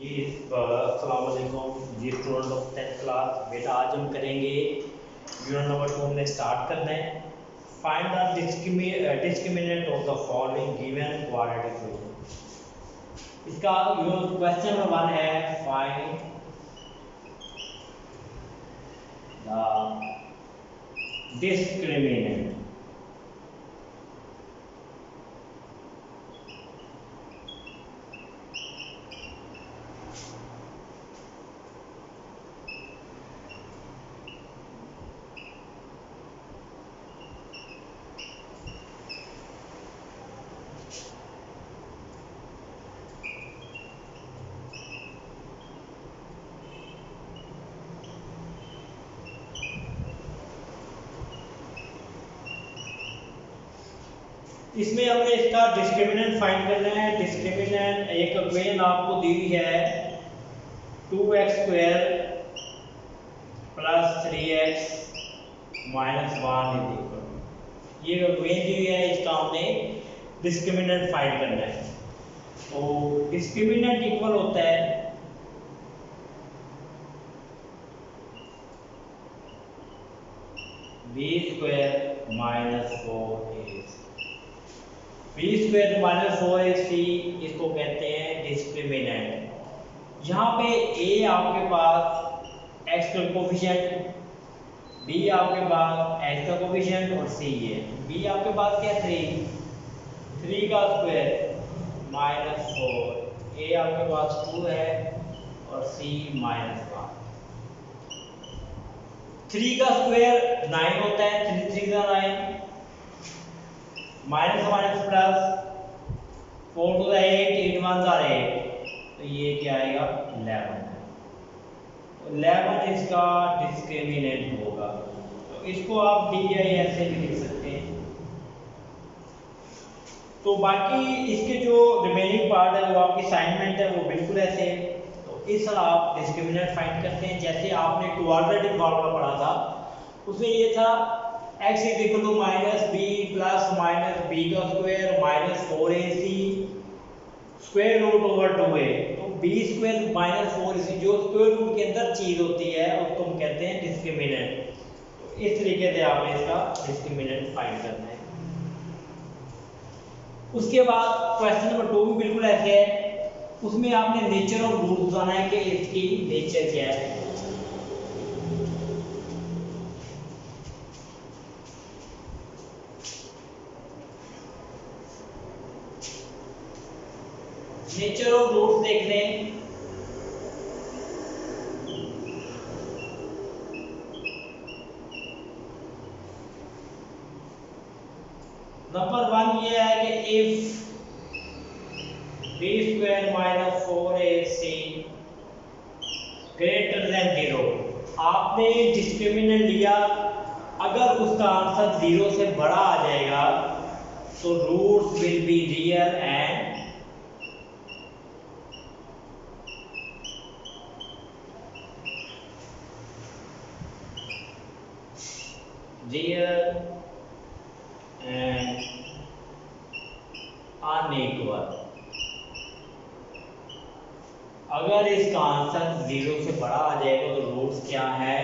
अस्सलाम वालेकुम जी student of 10th class. बेटा आज हम करेंगे यूनिट नंबर 2 में स्टार्ट करना है। Find the discriminant of the following given quadratic equation. इसका क्वेश्चन नंबर 1 है फाइंड द डिस्क्रिमिनेंट। इसमें हमने इसका डिस्क्रिमिनेंट फाइंड करना है। डिस्क्रिमिनेंट एक इक्वेशन आपको दी हुई है 2x² + 3x - 1 ये इक्वेशन दी हुई है, इसका हमने डिस्क्रिमिनेंट फाइंड करना है। तो डिस्क्रिमिनेंट इक्वल होता है b² - 4ac। b² - 4ac इसको कहते हैं डिस्क्रिमिनेंट। यहाँ पे a आपके पास x का कोफिशिएंट, b आपके पास x का कोफिशिएंट और c है। b आपके पास क्या है 3 का स्क्वायर -4, a आपके पास 2 है और c -1। 3 का स्क्वायर 9 होता है, 3 3 का 9, minus minus plus 4 to the 8, 8 1 ज़ा 8, तो ये क्या आएगा 11। 11 इसका डिस्क्रिमिनेंट होगा। तो इसको आप डी या ऐसे भी लिख सकते हैं। तो बाकी इसके जो रिमेनिंग पार्ट है वो आपकी असाइनमेंट है, वो बिल्कुल ऐसे है। तो इस तरह आप डिस्क्रिमिनेंट फाइंड करते हैं। जैसे आपने क्वाड्रेटिक फार्मूला पढ़ा था, उसमें ये था x = -b + -b² -4ac √/2a। तो b² - 4ac जो स्क्वायर रूट के अंदर चीज होती है उसको हम कहते हैं डिस्क्रिमिनेंट। तो इस तरीके से आपने इसका डिस्क्रिमिनेंट फाइंड करना है। उसके बाद क्वेश्चन नंबर 2 भी बिल्कुल ऐसे है। उसमें आपने नेचर ऑफ रूट बताना है कि इसकी नेचर क्या है। नेचर ऑफ रूट्स देख लें। नंबर 1 ये है कि इफ b² - 4ac > 0। आपने डिस्क्रिमिनेंट लिया, अगर उसका आंसर 0 से बड़ा आ जाएगा तो roots will be real and unequal. अगर इसका आंसर 0 से बड़ा आ जाएगा तो रूट्स क्या है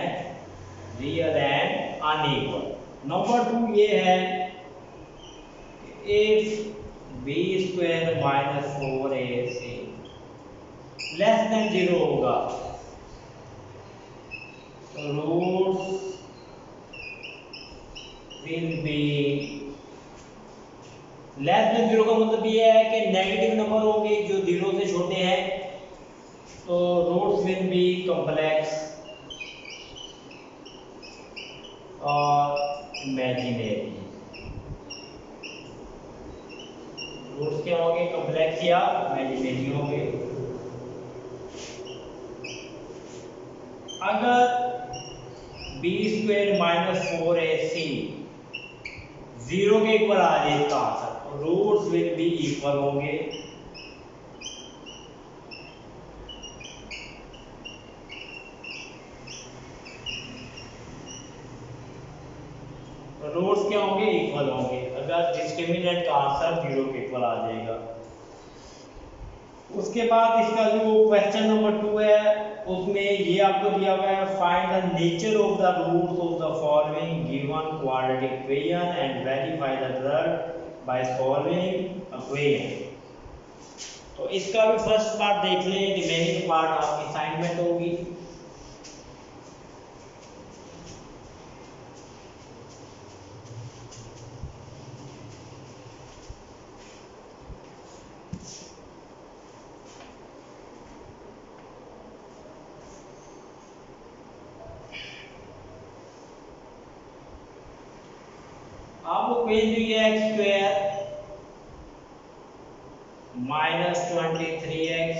रियल एंड अनइक्वल। नंबर 2 ये है इफ b² - 4ac << 0 होगा तो रूट्स विल बी <0 का मतलब ये है कि नेगेटिव नंबर होंगे जो 0 से छोटे हैं, तो रूट्स विल बी कॉम्प्लेक्स और इमेजिनरी। रूट्स क्या होंगे कॉम्प्लेक्स या इमेजिनरी होंगे। अगर b² - 4ac 0 के इक्वल आ जाए इसका आंसर, तो रूट्स विल बी इक्वल होंगे। रूट्स क्या होंगे इक्वल होंगे अगर डिस्क्रिमिनेंट का आंसर 0 के इक्वल आ जाएगा। उसके बाद इसका जो क्वेश्चन नंबर 2 है उसमें ये आपको दिया हुआ है, find the nature of the roots of the following given quadratic equation and verify the result by solving equation. तो इसका भी फर्स्ट पार्ट देख लें, रिमेनिंग पार्ट आपकी असाइनमेंट होगी। आपको क्वेश्चन दी है x square minus 23x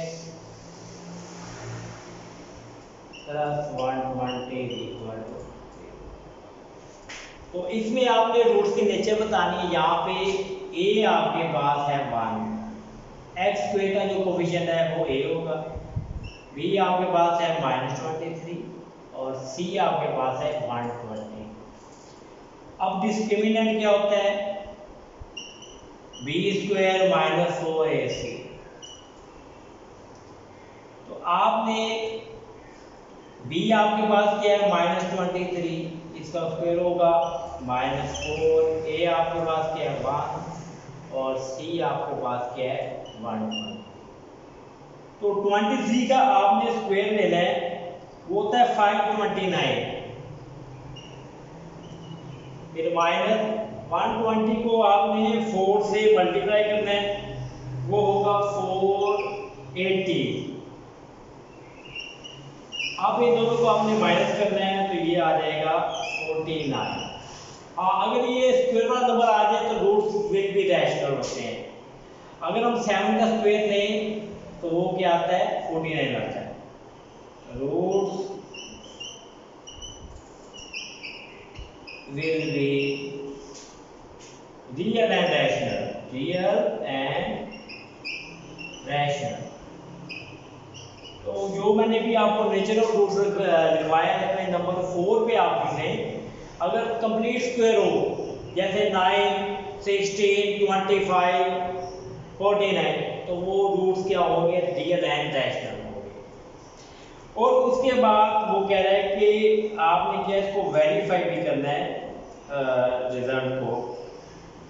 plus 120 equal to. तो इसमें आपने रूट्स की नेचर बतानी है। यहाँ पे a आपके पास है 1, एक्स स्क्वायर का जो कोफिशिएंट है वो a होगा, b आपके पास है -23 और c आपके पास है 120। अब डिस्क्रिमिनेंट क्या होता है, b स्क्वायर माइनस 4ac। तो आपने b आपके पास क्या है -23, इसका स्क्वायर होगा -4, a आपके पास क्या है 1 और c आपके पास क्या है 120। तो 23 का आपने स्क्वायर लेना है, वो होता है 529। फिर -120 को आपने 4 से मल्टीप्लाई करना है, वो होगा 480। अब इन दोनों को आपने माइनस करना है तो ये आ जाएगा 49। अगर ये स्क्वायर वाला नंबर आ जाए तो रूट्स विल बी रैशनल होते हैं। अगर हम 7 का स्क्वायर लें तो वो क्या आता है 49 आता है। Roots will be real and rational। तो जो मैंने भी आपको नेचर ऑफ रूट्स लिखवाया है, नंबर 4 पे आप लिखें, अगर कंप्लीट स्क्वायर हो जैसे 9, 16, 25, 49, तो वो रूट्स क्या होंगे, रियल एंड रैशनल होंगे। और उसके बाद वो कह रहा है कि आपने क्या इसको वेरीफाई भी करना है रिजल्ट को।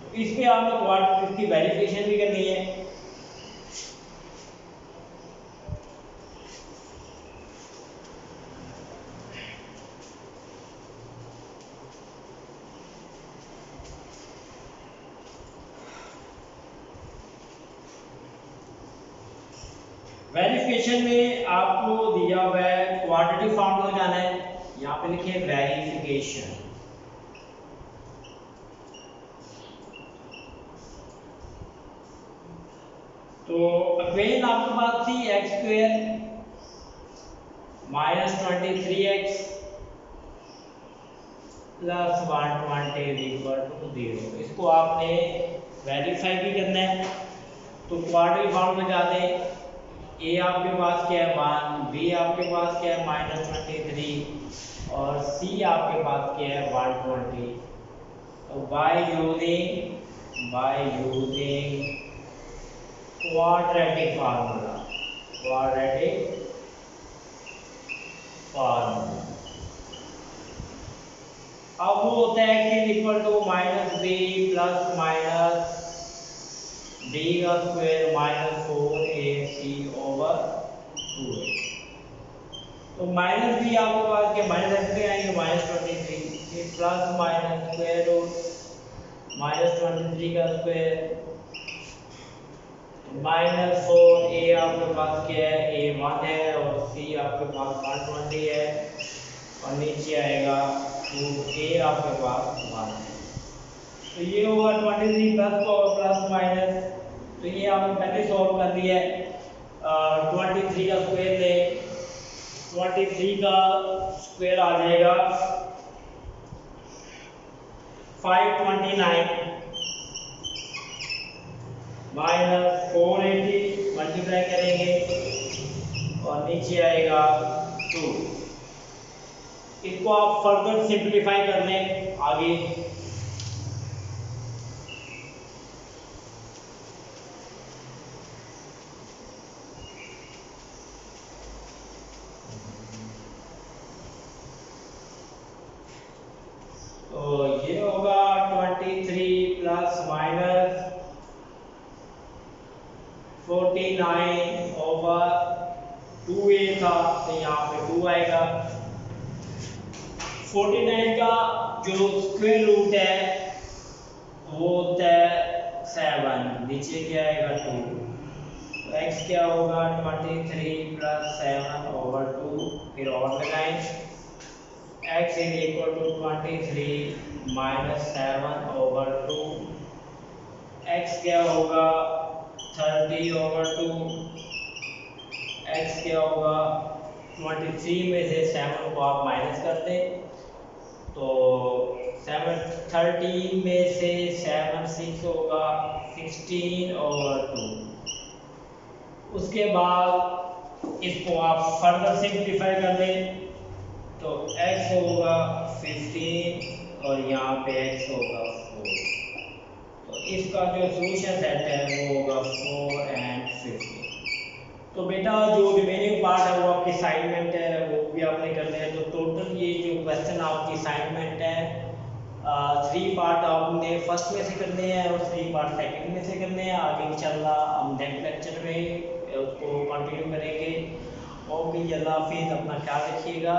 तो इसमें आपने क्वाड्रेटिक की वेरिफिकेशन भी करनी है। वेरिफिकेशन में आपको दिया हुआ है क्वाड्रेटिक फार्मूला लगाना है, यहाँ पे लिखिए वेरिफिकेशन। तो इक्वेशन आपके पास थी x square -23x plus 120 equal to 0। इसको आपने वेरीफाई भी करना है। तो क्वाड्रेटिक फार्मूला लगा दें, a आपके पास क्या है 1, b आपके पास क्या है -23 और c आपके पास क्या है 120। तो by using quadratic formula अब वो होता है x equal to -b plus minus b का स्क्वायर -4ac ओवर 2a। तो माइनस b आपके पास के माइनस से आएंगे -23, फिर प्लस माइनस स्क्वायर रूट -23 का स्क्वायर -4a आपके पास क्या है a 1 है और c आपके पास 120 है और नीचे आएगा 2a आपके पास 1 है। तो ये होगा 23 प्लस माइनस, तो ये आपने पहले सॉल्व कर दिया है। 23 का स्क्वायर ले, 23 का स्क्वायर आ जाएगा 529 माइनस 480 मल्टीप्लाई करेंगे और नीचे आएगा 2। इसको आप फर्दर सिंप्लीफाई कर लें आगे। 49/2a था तो यहाँ पे 2 आएगा। 49 का जो स्क्वायर रूट है वो होता है 7, नीचे क्या आएगा 2, तो x क्या होगा 23 + 7/2, फिर और लगाएं x = 23 - 7/2, x क्या होगा 30/2, x क्या होगा 23 में से 7 को आप माइनस कर दें तो 13 में से 7 6 होगा 16/2। उसके बाद इसको आप फर्दर सिंप्लीफाई कर दें तो x होगा 15 और यहाँ पे x होगा 4। तो इसका जो सॉल्यूशन सेट है वो होगा 4 and 15। तो बेटा जो रिमेनिंग पार्ट है वो आपकी असाइनमेंट है, वो भी आपने करना है। तो टोटल ये जो क्वेश्चन आपकी असाइनमेंट है 3 पार्ट आपने फर्स्ट में से करने हैं और 3 पार्ट सेकंड में से करने हैं। आगे इंशाल्लाह हम नेक्स्ट लेक्चर में उसको कंटिन्यू करेंगे। ओके, अल्लाह हाफिज़, अपना ख्याल रखिएगा।